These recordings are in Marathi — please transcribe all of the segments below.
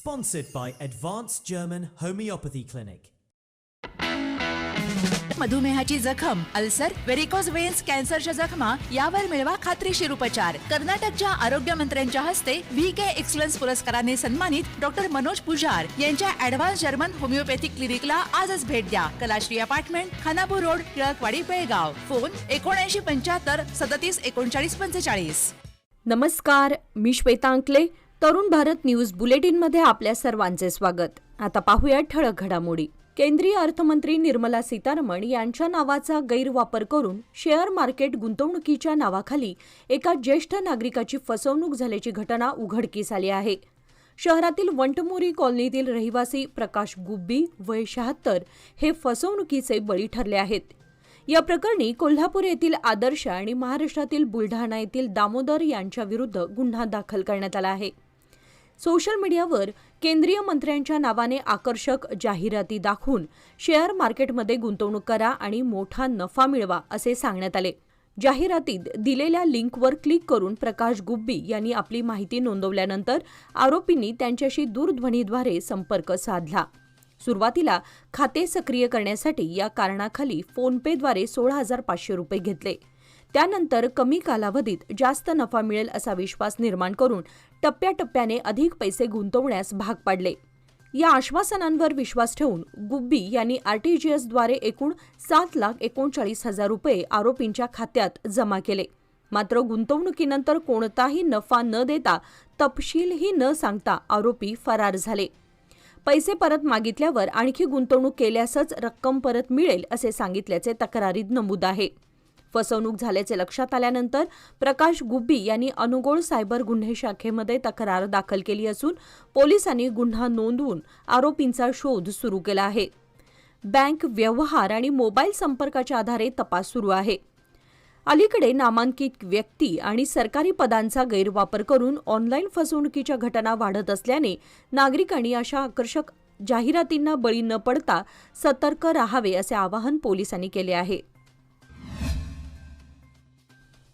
Sponsored by Advanced German Homeopathy Clinic. मधुमेहाची जखम, अल्सर, व्हेरिकोज वेन्स, कॅन्सरच्या जखमा यावर मिळवा खात्रीशीर उपचार. कर्नाटकच्या आरोग्य मंत्र्यांच्या हस्ते VK एक्सलन्स पुरस्काराने सन्मानित डॉक्टर मनोज पुजार यांच्या ॲडव्हान्स जर्मन होमिओपॅथिक क्लिनिकला आजच भेट द्या. Kalashree apartment, Khanapur road, Tilakwadi, Belgaum. Phone 7975 37 39 45. नमस्कार, मी श्वेता अंकले. तरुण भारत न्यूज बुलेटिनमध्ये आपल्या सर्वांचे स्वागत. आता पाहूया ठळक घडामोडी. केंद्रीय अर्थमंत्री निर्मला सीतारमण यांच्या नावाचा गैरवापर करून शेअर मार्केट गुंतवणुकीच्या नावाखाली एका ज्येष्ठ नागरिकाची फसवणूक झाल्याची घटना उघडकीस आली आहे. शहरातील वंटमोरी कॉलनीतील रहिवासी प्रकाश गुब्बी वय 76 हे फसवणुकीचे बळी ठरले आहेत. या प्रकरणी कोल्हापूर येथील आदर्श आणि महाराष्ट्रातील बुलढाणा येथील दामोदर यांच्या विरुद्ध गुन्हा दाखल करण्यात आला आहे. सोशल मीडियावर केंद्रीय मंत्र्यांच्या नावाने आकर्षक जाहिराती दाखवून शेअर मार्केटमध्ये गुंतवणूक करा आणि मोठा नफा मिळवा असे सांगण्यात आले. जाहिरातीत दिलेल्या लिंकवर क्लिक करून प्रकाश गुब्बी यांनी आपली माहिती नोंदवल्यानंतर आरोपींनी त्यांच्याशी दूरध्वनीद्वारे संपर्क साधला. सुरुवातीला खाते सक्रिय करण्यासाठी या कारणाखाली फोनपेद्वारे 16,500 रुपये घेतले. त्यानंतर कमी कालावधीत जास्त नफा मिळेल असा विश्वास निर्माण करून टप्प्याटप्प्याने अधिक पैसे गुंतवण्यास भाग पाडले. या आश्वासनांवर विश्वास ठेवून गुब्बी यांनी RTGSद्वारे एकूण 7,39,000 रुपये आरोपींच्या खात्यात जमा केले. मात्र गुंतवणुकीनंतर कोणताही नफा न देता, तपशीलही न सांगता आरोपी फरार झाले. पैसे परत मागितल्यावर आणखी गुंतवणूक केल्यासच रक्कम परत मिळेल असे सांगितल्याचे तक्रारीत नमूद आहे. फसवणूक झाल्याचे लक्षात आल्यानंतर प्रकाश गुब्बी यांनी अनुगोळ सायबर गुन्हे शाखेमध्ये तक्रार दाखल केली असून पोलिसांनी गुन्हा नोंदवून आरोपींचा शोध सुरू केला आहे. बँक व्यवहार आणि मोबाईल संपर्काच्या आधारे तपास सुरू आहे. अलीकडे नामांकित व्यक्ती आणि सरकारी पदांचा गैरवापर करून ऑनलाईन फसवणुकीच्या घटना वाढत असल्याने नागरिकांनी अशा आकर्षक जाहिरातींना बळी न पडता सतर्क राहावे असे आवाहन पोलिसांनी केले आहे.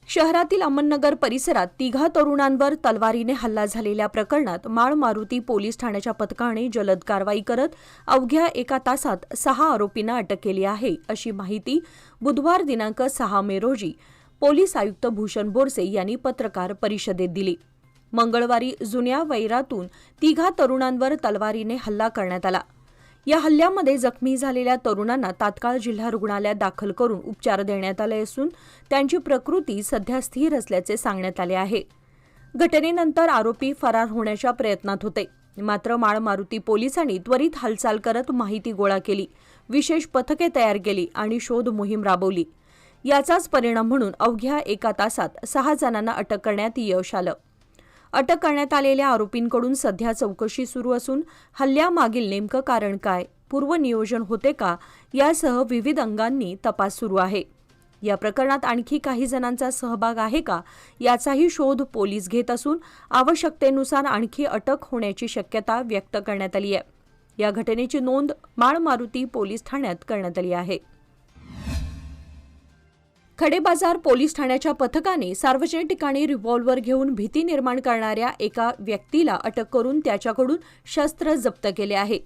शहरातील अमननगर परिसरात 3 तरुणांवर तलवारीने हल्ला झालेल्या प्रकरणात माळमारुती पोलीस ठाण्याच्या पथकाने जलद कारवाई करत अवघ्या 1 तासात 6 आरोपींना अटक केली आहे, अशी माहिती बुधवार दिनांक 6 मे रोजी पोलीस आयुक्त भूषण बोरसे यांनी पत्रकार परिषदेत दिली. मंगळवारी जुन्या वैरातून 3 तरुणांवर तलवारीने हल्ला करण्यात आला. या हल्ल्यामध्ये जखमी झालेल्या तरुणांना तात्काळ जिल्हा रुग्णालयात दाखल करून उपचार देण्यात आले असून त्यांची प्रकृती सध्या स्थिर असल्याचे सांगण्यात आले आहे. घटनेनंतर आरोपी फरार होण्याच्या प्रयत्नात होते. मात्र माळमारुती पोलिसांनी त्वरित हालचाल करत माहिती गोळा केली, विशेष पथके तयार केली आणि शोध मोहीम राबवली. याचाच परिणाम म्हणून अवघ्या 1 तासात 6 जणांना अटक करण्यात यश आलं. अटक करण्यात आलेल्या आरोपींकडून सध्या चौकशी सुरू असून हल्ल्यामागील नेमकं कारण काय, पूर्वनियोजन होते का यासह विविध अंगांनी तपास सुरू आहे. या प्रकरणात आणखी काही जणांचा सहभाग आहे का याचाही शोध पोलीस घेत असून आवश्यकतेनुसार आणखी अटक होण्याची शक्यता व्यक्त करण्यात आली आहे. या घटनेची नोंद माळमारुती पोलीस ठाण्यात करण्यात आली आहे. खडेबाजार पोलीस ठाण्याच्या पथकाने सार्वजनिक ठिकाणी रिव्हॉल्व्हर घेऊन भीती निर्माण करणाऱ्या एका व्यक्तीला अटक करून त्याच्याकडून शस्त्र जप्त केले आहे.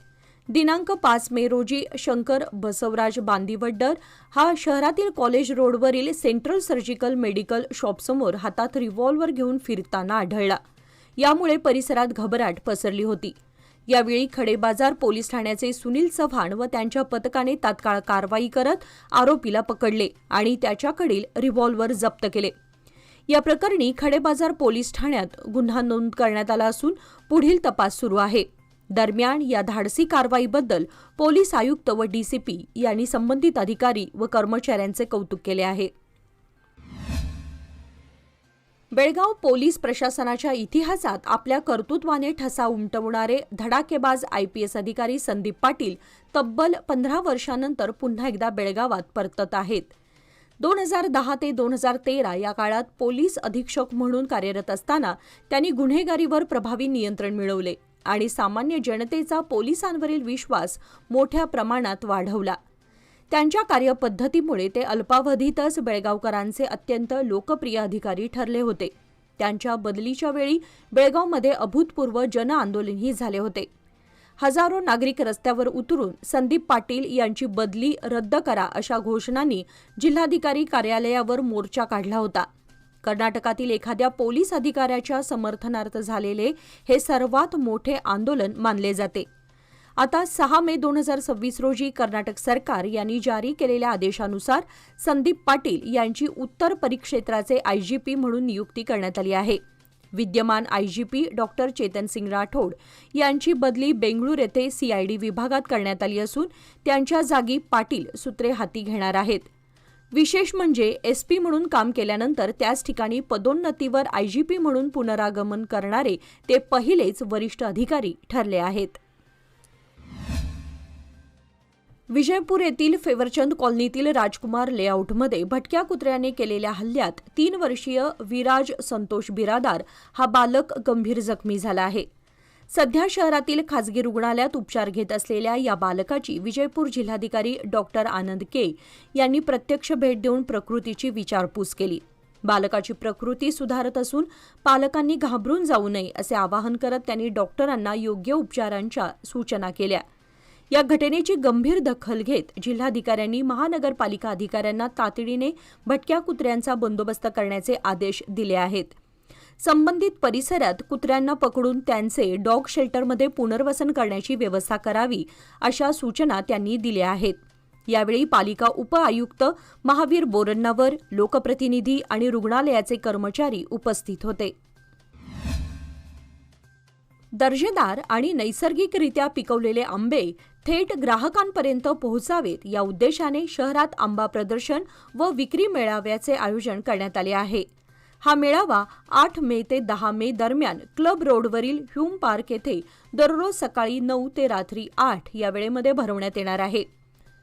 दिनांक 5 मे रोजी शंकर बसवराज बांदिवड्डर हा शहरातील कॉलेज रोडवरील सेंट्रल सर्जिकल मेडिकल शॉपसमोर हातात रिव्हॉल्व्हर घेऊन फिरताना आढळला. यामुळे परिसरात घबराट पसरली होती. यावेळी खडेबाजार पोलीस ठाण्याचे सुनील चव्हाण व त्यांच्या पथकाने तात्काळ कारवाई करत आरोपीला पकडले आणि त्याच्याकडील रिव्हॉल्व्हर जप्त केले. या प्रकरणी खडेबाजार पोलीस ठाण्यात गुन्हा नोंद करण्यात आला असून पुढील तपास सुरू आहे. दरम्यान या धाडसी कारवाईबद्दल पोलीस आयुक्त व DCP यांनी संबंधित अधिकारी व कर्मचाऱ्यांचे कौतुक केले आहे. बेळगाव पोलीस प्रशासनाच्या इतिहासात आपल्या कर्तृत्वाने ठसा उमटवणारे धडाकेबाज IPS अधिकारी संदीप पाटील तब्बल 15 वर्षांनंतर पुन्हा एकदा बेळगावात परतत आहेत. 2010 ते 2013 या काळात पोलीस अधीक्षक म्हणून कार्यरत असताना त्यांनी गुन्हेगारीवर प्रभावी नियंत्रण मिळवले आणि सामान्य जनतेचा पोलिसांवरील विश्वास मोठ्या प्रमाणात वाढवला. त्यांच्या कार्यपद्धतीमुळे ते अल्पावधीतच बेळगावकरांचे अत्यंत लोकप्रिय अधिकारी ठरले होते. त्यांच्या बदलीच्या वेळी बेळगावमध्ये अभूतपूर्व जनआंदोलनही झाले होते. हजारो नागरिक रस्त्यावर उतरून संदीप पाटील यांची बदली रद्द करा अशा घोषणांनी जिल्हाधिकारी कार्यालयावर मोर्चा काढला होता. कर्नाटकातील एखाद्या पोलीस अधिकाऱ्याच्या समर्थनार्थ झालेले हे सर्वात मोठे आंदोलन मानले जाते. आता 6 मे 2026 रोजी कर्नाटक सरकार यांनी जारी केलेल्या आदेशानुसार संदीप पाटील यांची उत्तर परिक्षेत्राचे आयजीपी म्हणून नियुक्ती करण्यात आली आहे. विद्यमान आयजीपी डॉक्टर चेतन सिंग राठोड यांची बदली बेंगळूर येथे सीआयडी विभागात करण्यात आली असून त्यांच्या जागी पाटील सूत्रे हाती घेणार आहेत. विशेष म्हणजे एसपी म्हणून काम केल्यानंतर त्याच ठिकाणी पदोन्नतीवर आयजीपी म्हणून पुनरागमन करणारे ते पहिलेच वरिष्ठ अधिकारी ठरले आहेत. विजयपूर येथील फेवरचंद कॉलनीतील राजकुमार लेआउटमध्ये भटक्या कुत्र्याने केलेल्या हल्ल्यात 3 वर्षीय विराज संतोष बिरादार हा बालक गंभीर जखमी झाला आहे. सध्या शहरातील खासगी रुग्णालयात उपचार घेत असलेल्या या बालकाची विजयपूर जिल्हाधिकारी डॉक्टर आनंद के यांनी प्रत्यक्ष भेट देऊन प्रकृतीची विचारपूस केली. बालकाची प्रकृती सुधारत असून पालकांनी घाबरून जाऊ नये असे आवाहन करत त्यांनी डॉक्टरांना योग्य उपचारांच्या सूचना केल्या. या घटनेची गंभीर दखल घेत जिल्हाधिकाऱ्यांनी महानगरपालिका अधिकाऱ्यांना तातडीने भटक्या कुत्र्यांचा बंदोबस्त करण्याचे आदेश दिले आहेत. संबंधित परिसरात कुत्र्यांना पकडून त्यांचे डॉग शेल्टरमध्ये पुनर्वसन करण्याची व्यवस्था करावी अशा सूचना त्यांनी दिल्या आहेत. यावेळी पालिका उपआयुक्त महावीर बोरन्नावर, लोकप्रतिनिधी आणि रुग्णालयाचे कर्मचारी उपस्थित होते. दर्जेदार आणि नैसर्गिकरित्या पिकवलेले आंबे थेट ग्राहकांपर्यंत पोहोचावेत या उद्देशाने शहरात आंबा प्रदर्शन व विक्री मेळाव्याचे आयोजन करण्यात आले आहे. हा मेळावा 8 मे ते 10 मे दरम्यान क्लब रोडवरील ह्यूम पार्क येथे दररोज सकाळी 9 ते रात्री 8 या वेळेमध्ये भरवण्यात येणार आहे.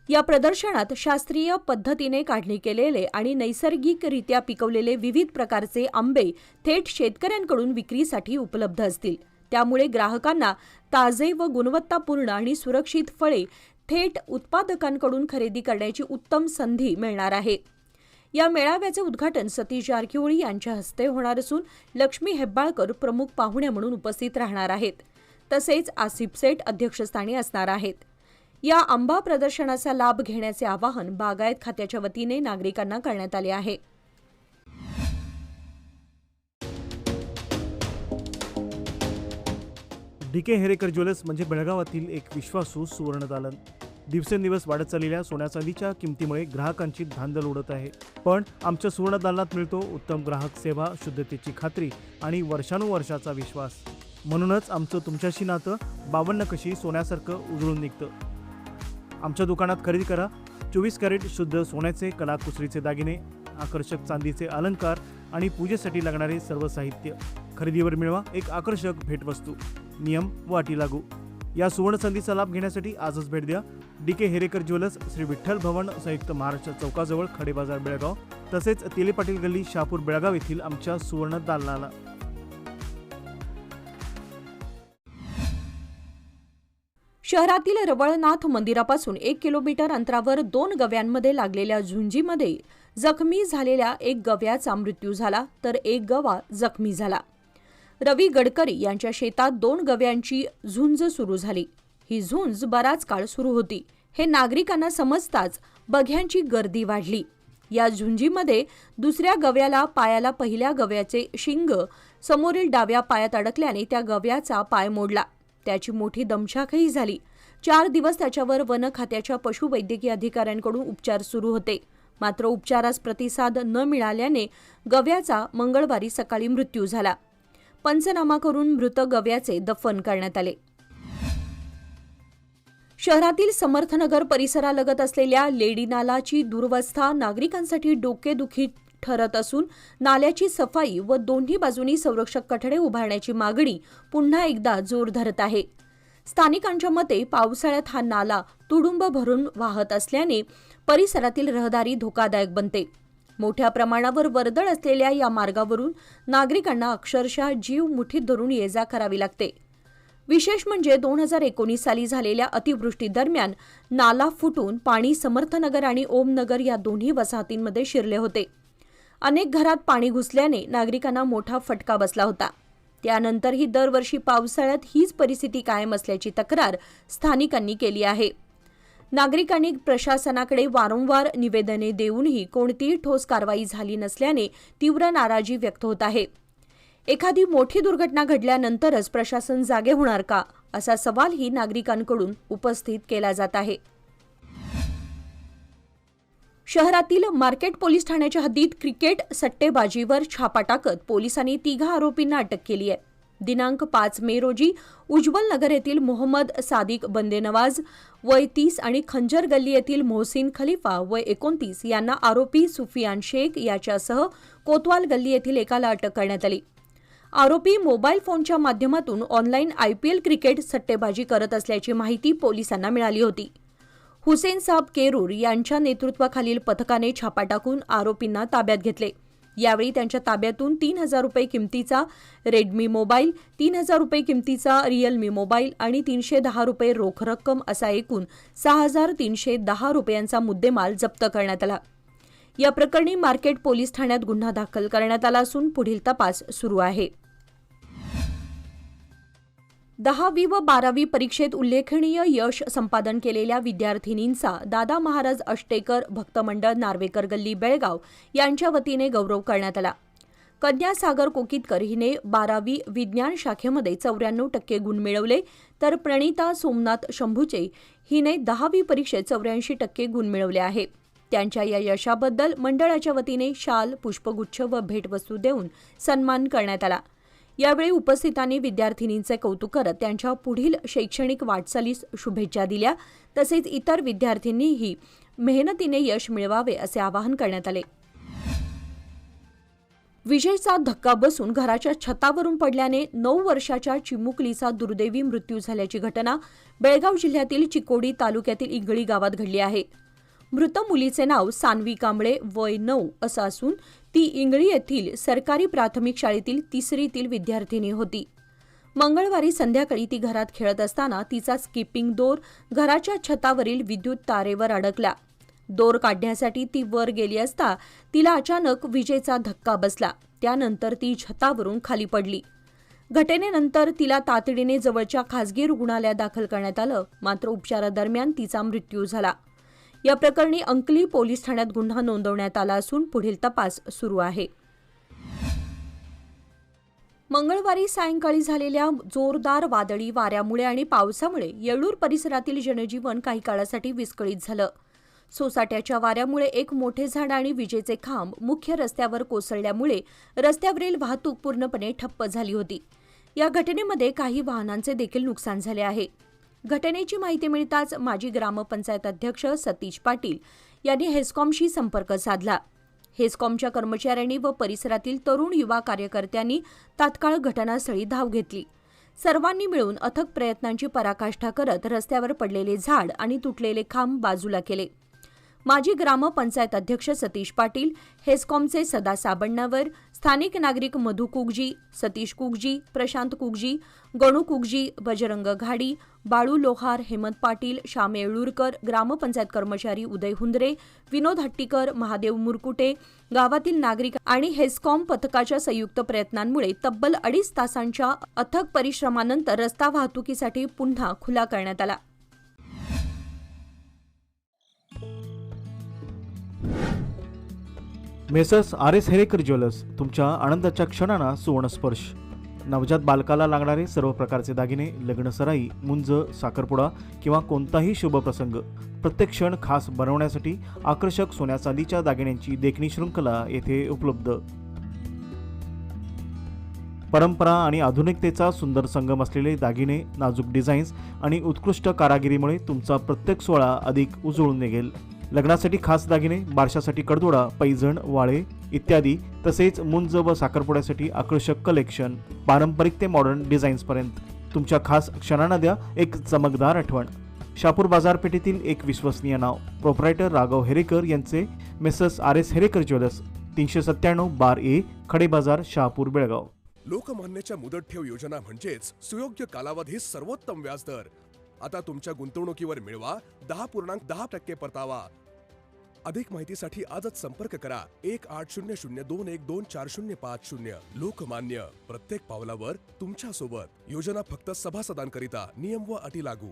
या प्रदर्शनात शास्त्रीय पद्धतीने काढणी केलेले आणि नैसर्गिकरित्या पिकवलेले विविध प्रकारचे आंबे थेट शेतकऱ्यांकडून विक्रीसाठी उपलब्ध असतील. त्यामुळे ग्राहकांना ताजे व गुणवत्तापूर्ण आणि सुरक्षित फळे थेट उत्पादकांकडून खरेदी करण्याची उत्तम संधी मिळणार आहे. या मेळाव्याचे उद्घाटन सतीश जारकिहोळी यांच्या हस्ते होणार असून लक्ष्मी हेब्बाळकर प्रमुख पाहुणे म्हणून उपस्थित राहणार आहेत. तसेच आसिफ सेठ अध्यक्षस्थानी असणार आहेत. या आंबा प्रदर्शनाचा लाभ घेण्याचे आवाहन बागायत खात्याच्या वतीने नागरिकांना करण्यात आले आहे. DK हेरेकर ज्वेलर्स म्हणजे बेळगावातील एक विश्वासू सुवर्ण दालन. दिवसेंदिवस वाढत चाललेल्या सोन्या चांदीच्या किमतीमुळे ग्राहकांची धांदल उडत आहे. पण आमच्या सुवर्ण दालनात मिळतो उत्तम ग्राहक सेवा, शुद्धतेची खात्री आणि वर्षानुवर्षाचा विश्वास. म्हणूनच आमचं तुमच्याशी नातं 52 कशी सोन्यासारखं उजळून निघतं. आमच्या दुकानात खरेदी करा 24 कॅरेट शुद्ध सोन्याचे कलाकुसरीचे दागिने, आकर्षक चांदीचे अलंकार आणि पूजेसाठी लागणारे सर्व साहित्य. खरेदीवर मिळवा एक आकर्षक भेटवस्तू. नियम व अटी लागू. या सुवर्ण संधीचा लाभ घेण्यासाठी आजच भेट द्या. DK हेरेकर ज्वेलर्स, श्री विठ्ठल भवन, संयुक्त महाराष्ट्र चौकाजवळ, खडे बाजार, बेळगाव. तसेच तेले पाटील गल्ली, शहापूर, बेळगाव येथील आमच्या सुवर्ण दालनाला. शहरातील रवळनाथ मंदिरापासून 1 किलोमीटर अंतरावर 2 गव्यांमध्ये लागलेल्या झुंजीमध्ये जखमी झालेल्या एक गव्याचा मृत्यू झाला तर एक गवा जखमी झाला. रवी गडकरी यांच्या शेतात 2 गव्यांची झुंज सुरू झाली. ही झुंज बराच काळ सुरू होती. हे नागरिकांना समजताच बघ्यांची गर्दी वाढली. या झुंजीमध्ये दुसऱ्या गव्याला पायाला पहिल्या गव्याचे शिंग समोरील डाव्या पायात अडकल्याने त्या गव्याचा पाय मोडला. त्याची मोठी दमछाकही झाली. 4 दिवस त्याच्यावर वन खात्याच्या पशुवैद्यकीय अधिकाऱ्यांकडून उपचार सुरू होते. मात्र उपचारास प्रतिसाद न मिळाल्याने गव्याचा मंगळवारी सकाळी मृत्यू झाला. पंचनामा करून मृत गव्याचे दफन करण्यात आले. शहरातील समर्थनगर परिसरालगत असलेल्या लेडी नालाची दुरवस्था नागरिकांसाठी डोकेदुखी ठरत असून नाल्याची सफाई व दोन्ही बाजूनी संरक्षक कठडे उभारण्याची मागणी पुन्हा एकदा जोर धरत आहे. स्थानिकांच्या मते पावसाळ्यात हा नाला तुडुंब भरून वाहत असल्याने परिसरातील रहदारी धोकादायक बनते. मोठ्या प्रमाणावर वर्दळ असलेल्या या मार्गावरून नागरिकांना अक्षरशः जीव मुठीत धरून ये-जा करावी लागते. विशेष म्हणजे 2019 साली झालेल्या अतिवृष्टीदरम्यान नाला फुटून पाणी समर्थनगर आणि ओमनगर या दोन्ही वसाहतींमध्ये शिरले होते. अनेक घरात पाणी घुसल्याने नागरिकांना मोठा फटका बसला होता. त्यानंतरही दरवर्षी पावसाळ्यात हीच परिस्थिती कायम असल्याची तक्रार स्थानिकांनी केली आहे. नागरिकांनी प्रशासनाकडे वारंवार निवेदने देऊनही कोणतीही ठोस कारवाई झाली नसल्याने तीव्र नाराजी व्यक्त होत आहे. एखादी मोठी दुर्घटना घडल्यानंतरच प्रशासन जागे होणार का, असा सवालही नागरिकांकडून उपस्थित केला जात आहे. शहरातील मार्केट पोलीस ठाण्याच्या हद्दीत क्रिकेट सट्टेबाजीवर छापा टाकत पोलिसांनी 3 आरोपींना अटक केली आहे. दिनांक 5 मे रोजी उज्ज्वल नगर येथील मोहम्मद सादिक बंदेनवाज वय 30 आणि खंजर गल्ली येथील मोहसिन खलिफा वय 29 यांना आरोपी सुफियान शेख याच्यासह कोतवाल गल्ली येथील एकाला अटक करण्यात आली. आरोपी मोबाईल फोनच्या माध्यमातून ऑनलाईन IPL क्रिकेट सट्टेबाजी करत असल्याची माहिती पोलिसांना मिळाली होती. हुसेन साब केरूर यांच्या नेतृत्वाखालील पथकाने छापा टाकून आरोपींना ताब्यात घेतले. यावेळी त्यांच्या ताब्यातून 3,000 रुपये किमतीचा रेडमी मोबाईल, 3,000 रुपये किमतीचा रिअलमी मोबाईल आणि 310 रुपये रोख रक्कम असा एकूण 6,310 रुपयांचा मुद्देमाल जप्त करण्यात आला. या प्रकरणी मार्केट पोलीस ठाण्यात गुन्हा दाखल करण्यात आला असून पुढील तपास सुरू आहे. 10वी व 12वी परीक्षेत उल्लेखनीय यश संपादन केलेल्या विद्यार्थिनींचा दादा महाराज अष्टेकर भक्त मंडळ नार्वेकर गल्ली बेळगाव यांच्या वतीने गौरव करण्यात आला. कन्या सागर कोकितकर हिने 12वी विज्ञान शाखेमध्ये 94% गुण मिळवले, तर प्रणिता सोमनाथ शंभूचे हिने 10वी परीक्षेत 84% गुण मिळवले आहे. त्यांच्या या यशाबद्दल मंडळाच्या वतीने शाल, पुष्पगुच्छ व भेटवस्तू देऊन सन्मान करण्यात आला. यावेळी उपस्थितांनी विद्यार्थिनींचे कौतुक करत त्यांच्या पुढील शैक्षणिक वाटचालीस शुभेच्छा दिल्या. तसेच इतर विद्यार्थ्यांनीही मेहनतीने यश मिळवावे असे आवाहन करण्यात आले. विजेचा धक्का बसून घराच्या छतावरून पडल्याने 9 वर्षाच्या चिमुकलीचा दुर्दैवी मृत्यू झाल्याची घटना बेळगाव जिल्ह्यातील चिकोडी तालुक्यातील इंगळी गावात घडली आहे. मृत मुलीचे नाव सानवी कांबळे वय 9 असं असून ती इंगळी येथील सरकारी प्राथमिक शाळेतील 3रीतील विद्यार्थिनी होती. मंगळवारी संध्याकाळी ती घरात खेळत असताना तिचा स्किपिंग दोर घराच्या छतावरील विद्युत तारेवर अडकला. दोर काढण्यासाठी ती वर गेली असता तिला अचानक विजेचा धक्का बसला. त्यानंतर ती छतावरून खाली पडली. घटनेनंतर तिला तातडीने जवळच्या खासगी रुग्णालयात दाखल करण्यात आलं, मात्र उपचारादरम्यान तिचा मृत्यू झाला. या प्रकरणी अंकली पोलीस ठाण्यात गुन्हा नोंदवण्यात आला असून पुढील तपास सुरू आहे. मंगळवारी सायंकाळी झालेल्या जोरदार वादळी वाऱ्यामुळे आणि पावसामुळे येळूर परिसरातील जनजीवन काही काळासाठी विस्कळीत झालं. सोसाट्याच्या वाऱ्यामुळे एक मोठे झाड आणि विजेचे खांब मुख्य रस्त्यावर कोसळल्यामुळे रस्त्यावरील वाहतूक पूर्णपणे ठप्प झाली होती. या घटनेमध्ये काही वाहनांचे देखील नुकसान झाले आहे. घटनेची माहिती मिळताच माजी ग्रामपंचायत अध्यक्ष सतीश पाटील यांनी हेस्कॉमशी संपर्क साधला. हेस्कॉमच्या कर्मचाऱ्यांनी व परिसरातील तरुण युवा कार्यकर्त्यांनी तात्काळ घटनास्थळी धाव घेतली. सर्वांनी मिळून अथक प्रयत्नांची पराकाष्ठा करत रस्त्यावर पडलेले झाड आणि तुटलेले खांब बाजूला केले. माजी ग्रामपंचायत अध्यक्ष सतीश पाटील, हेस्कॉमचे सदा साबण्णावर, स्थानिक नागरिक मधु कुगजी, सतीश कुगजी, प्रशांत कुगजी, गणू कुगजी, बजरंग घाडी, बाळू लोहार, हेमंत पाटील, श्याम येळूरकर, ग्रामपंचायत कर्मचारी उदय हुंदरे, विनोद हट्टीकर, महादेव मुरकुटे, गावातील नागरिक आणि हेस्कॉम पथकाच्या संयुक्त प्रयत्नांमुळे तब्बल 2.5 तासांच्या अथक परिश्रमानंतर रस्ता वाहतुकीसाठी पुन्हा खुला करण्यात आला. मेसर्स RS हेरेकर ज्वेलर्स, तुमच्या आनंदाच्या क्षणांना सुवर्णस्पर्श. नवजात बालकाला लागणारे सर्व प्रकारचे दागिने, लग्न सराई, मुंज, साखरपुडा किंवा कोणताही शुभ प्रसंग प्रत्येक क्षण खास बनवण्यासाठी आकर्षक सोन्या चांदीच्या दागिन्यांची देखणी शृंखला येथे उपलब्ध. परंपरा आणि आधुनिकतेचा सुंदर संगम असलेले दागिने, नाजूक डिझाईन्स आणि उत्कृष्ट कारागिरीमुळे तुमचा प्रत्येक सोहळा अधिक उजळून निघेल. लग्नासाठी खास दागिने, बारशासाठी कडदोडा, पैजण, वाळे इत्यादी, तसेच मुंज व साखरपुड्यासाठी आकर्षक कलेक्शन, पारंपरिक ते मॉडर्न डिझाईन्सपर्यंत तुमच्या खास क्षणांना द्या एक चमकदार आठवण. शापूर बाजारपेठेतील एक विश्वसनीय नाव, प्रोप्रायटर राघव हेरेकर यांचे messrs RS Herekar jewellers, 397 bar A, खडे बाजार, शहापूर, बेळगाव. लोकमान्यच्या मुदत ठेव योजना म्हणजेच सुयोग्य कालावधी सर्वोत्तम व्याजदर. आता तुमच्या गुंतवणुकीवर मिळवा 10.10% परतावा. अधिक माहितीसाठी आजच संपर्क करा 180021240550. लोकमान्य, प्रत्येक पावलावर तुमच्या सोबत. योजना फक्त सभासदांकरिता. नियम व अटी लागू.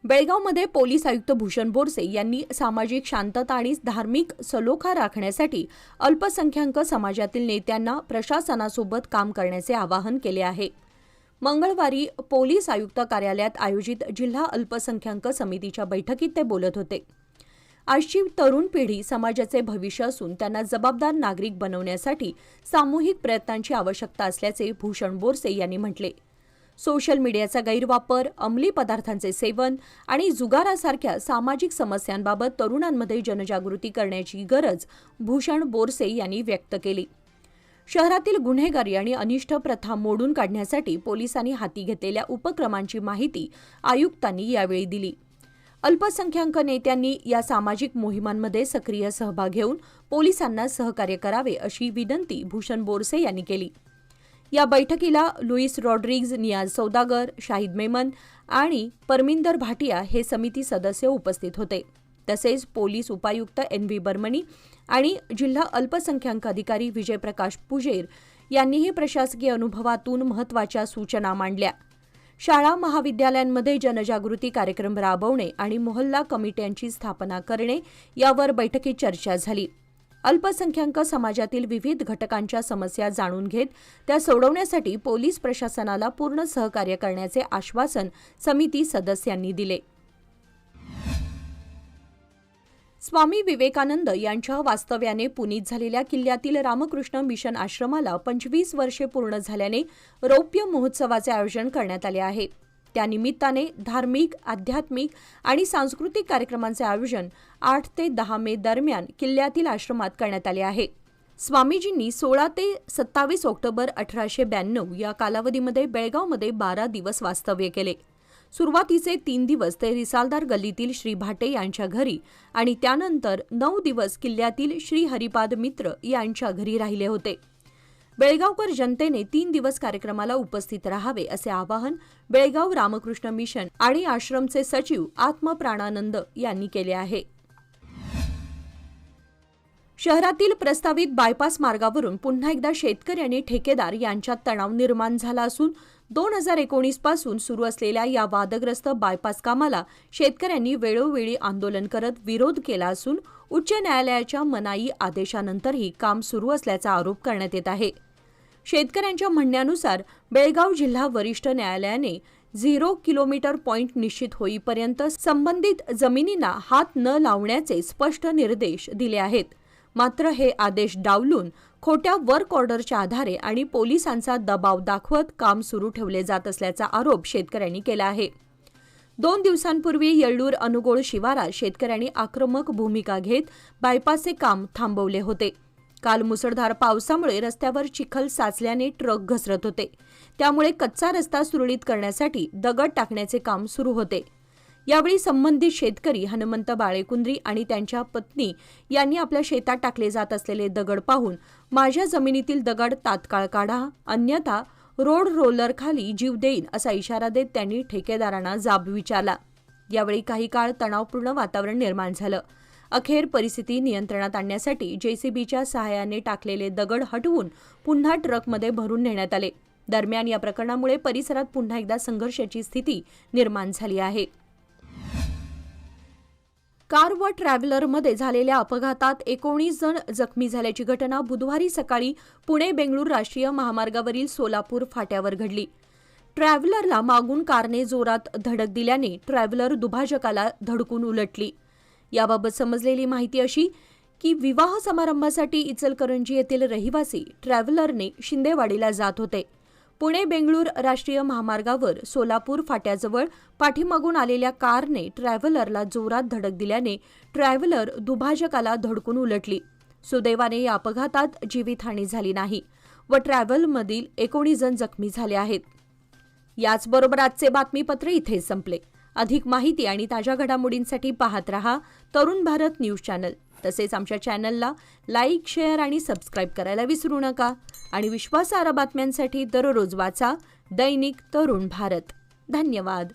बेळगावमध्ये पोलीस आयुक्त भूषण बोरसे यांनी सामाजिक शांतता आणि धार्मिक सलोखा राखण्यासाठी अल्पसंख्याक समाजातील नेत्यांना प्रशासनासोबत काम करण्याचे आवाहन केले आहे. मंगळवारी पोलीस आयुक्त कार्यालयात आयोजित जिल्हा अल्पसंख्याक समितीच्या बैठकीत ते बोलत होते. आजची तरुण पिढी समाजाचे भविष्य असून त्यांना जबाबदार नागरिक बनवण्यासाठी सामूहिक प्रयत्नांची आवश्यकता असल्याचे भूषण बोरसे यांनी म्हटले. सोशल मीडियाचा गैरवापर, अंमली पदार्थांचे सेवन आणि जुगारासारख्या सामाजिक समस्यांबाबत तरुणांमध्ये जनजागृती करण्याची गरज भूषण बोरसे यांनी व्यक्त केली. शहरातील गुन्हेगारी आणि अनिष्ट प्रथा मोडून काढण्यासाठी पोलिसांनी हाती घेतलेल्या उपक्रमांची माहिती आयुक्तांनी यावेळी दिली. अल्पसंख्याक नेत्यांनी या सामाजिक मोहिमांमध्ये सक्रिय सहभाग घेऊन पोलिसांना सहकार्य करावे अशी विनंती भूषण बोरसे यांनी केली. या बैठकीला लुईस रॉड्रिग्ज, नियाज सौदागर, शाहिद मेमन आणि परमिंदर भाटिया हे समिती सदस्य उपस्थित होते. तसेच पोलीस उपायुक्त NV बर्मणी आणि जिल्हा अल्पसंख्याक अधिकारी विजयप्रकाश पुजेर यांनीही प्रशासकीय अनुभवातून महत्त्वाच्या सूचना मांडल्या. शाळा महाविद्यालयांमध्ये जनजागृती कार्यक्रम राबवणे आणि मोहल्ला कमिट्यांची स्थापना करणे यावर बैठकीत चर्चा झाली. अल्पसंख्याक समाजातील विविध घटकांच्या समस्या जाणून घेत त्या सोडवण्यासाठी पोलीस प्रशासनाला पूर्ण सहकार्य करण्याचे आश्वासन समिती सदस्यांनी दिले. स्वामी विवेकानंद यांच्या वास्तव्याने पुनीत झालेल्या किल्ल्यातील रामकृष्ण मिशन आश्रमाला 25 वर्षे पूर्ण झाल्याने रौप्य महोत्सवाचे आयोजन करण्यात आले आहे. त्यानिमित्ताने धार्मिक, आध्यात्मिक आणि सांस्कृतिक कार्यक्रमांचे आयोजन 8 ते 10 मे दरम्यान किल्ल्यातील आश्रमात करण्यात आले आहे. स्वामीजींनी 16 ते 27 ऑक्टोबर 1892 या कालावधीमध्ये बेळगावमध्ये 12 दिवस वास्तव्य केले. सुरुवातीचे 3 दिवस ते रिसालदार गल्लीतील श्री भाटे यांच्या घरी आणि त्यानंतर 9 दिवस किल्ल्यातील श्री हरिपाद मित्र यांच्या घरी राहिले होते. बेळगावकर जनतेने 3 दिवस कार्यक्रमाला उपस्थित राहावे असे आवाहन बेळगाव रामकृष्ण मिशन आणि आश्रमचे सचिव आत्मप्राणानंद यांनी केले आहे. शहरातील प्रस्तावित बायपास मार्गावरून पुन्हा एकदा शेतकरी आणि ठेकेदार यांच्यात तणाव निर्माण झाला असून 2019 पासून सुरू असलेल्या या वादग्रस्त बायपास कामाला शेतकऱ्यांनी वेळोवेळी आंदोलन करत विरोध केला असून उच्च न्यायालयाच्या मनाई आदेशानंतरही काम सुरू असल्याचा आरोप करण्यात येत आहे. शेतकऱ्यांच्या म्हणण्यानुसार बेळगाव जिल्हा वरिष्ठ न्यायालयाने 0 किलोमीटर पॉइंट निश्चित होईपर्यंत संबंधित जमिनींना हात न लावण्याचे स्पष्ट निर्देश दिले आहेत. मात्र हे आदेश डावलून खोट्या वर्क ऑर्डरच्या आधारे आणि पोलिसांचा दबाव दाखवत काम सुरू ठेवले जात असल्याचा आरोप शेतकऱ्यांनी केला आहे. 2 दिवसांपूर्वी येळ्ळूर अनुगोळ शिवारात शेतकऱ्यांनी आक्रमक भूमिका घेत बायपासचे काम थांबवले होते. काल मुसळधार पावसामुळे रस्त्यावर चिखल साचल्याने ट्रक घसरत होते. त्यामुळे कच्चा रस्ता सुरळीत करण्यासाठी दगड टाकण्याचे काम सुरू होते. यावेळी संबंधित शेतकरी हनुमंत बाळेकुंद्री आणि त्यांच्या पत्नी यांनी आपल्या शेतात टाकले जात असलेले दगड पाहून माझ्या जमिनीतील दगड तात्काळ काढा, अन्यथा रोड रोलरखाली जीव देईन असा इशारा देत त्यांनी ठेकेदारांना जाब विचारला. यावेळी काही काळ तणावपूर्ण वातावरण निर्माण झालं. अखेर परिस्थिती नियंत्रणात आणण्यासाठी JCBच्या सहाय्याने टाकलेले दगड हटवून पुन्हा ट्रकमध्ये भरून नेण्यात आले. दरम्यान या प्रकरणामुळे परिसरात पुन्हा एकदा संघर्षाची स्थिती निर्माण झाली आहे. कार व ट्रॅव्हलरमध्ये झालेल्या अपघातात 19 जण जखमी झाल्याची घटना बुधवारी सकाळी पुणे-बेंगळूर राष्ट्रीय महामार्गावरील सोलापूर फाट्यावर घडली. ट्रॅव्हलरला मागून कारने जोरात धडक दिल्याने ट्रॅव्हलर दुभाजकाला धडकून उलटली. याबाबत समजलेली माहिती अशी की विवाह समारंभासाठी इचलकरंजी येथील रहिवासी ट्रॅव्हलरने शिंदेवाडीला जात होते. पुणे-बेंगळूर राष्ट्रीय महामार्गावर सोलापूर फाट्याजवळ पाठीमागून आलेल्या कारने ट्रॅव्हलरला जोरात धडक दिल्याने ट्रॅव्हलर दुभाजकाला धडकून उलटली. सुदैवाने या अपघातात जीवितहानी झाली नाही व ट्रॅव्हलमधील 19 जण जखमी झाले आहेत. याचबरोबर आजचे बातमीपत्र इथेच संपले. अधिक माहिती आणि ताज्या घडामोडींसाठी पाहत रहा तरुण भारत न्यूज चॅनल. तसेच आमच्या चॅनलला लाईक, शेअर आणि सबस्क्राईब करायला विसरू नका. आणि विश्वासार्ह बातम्यांसाठी दररोज वाचा दैनिक तरुण भारत. धन्यवाद.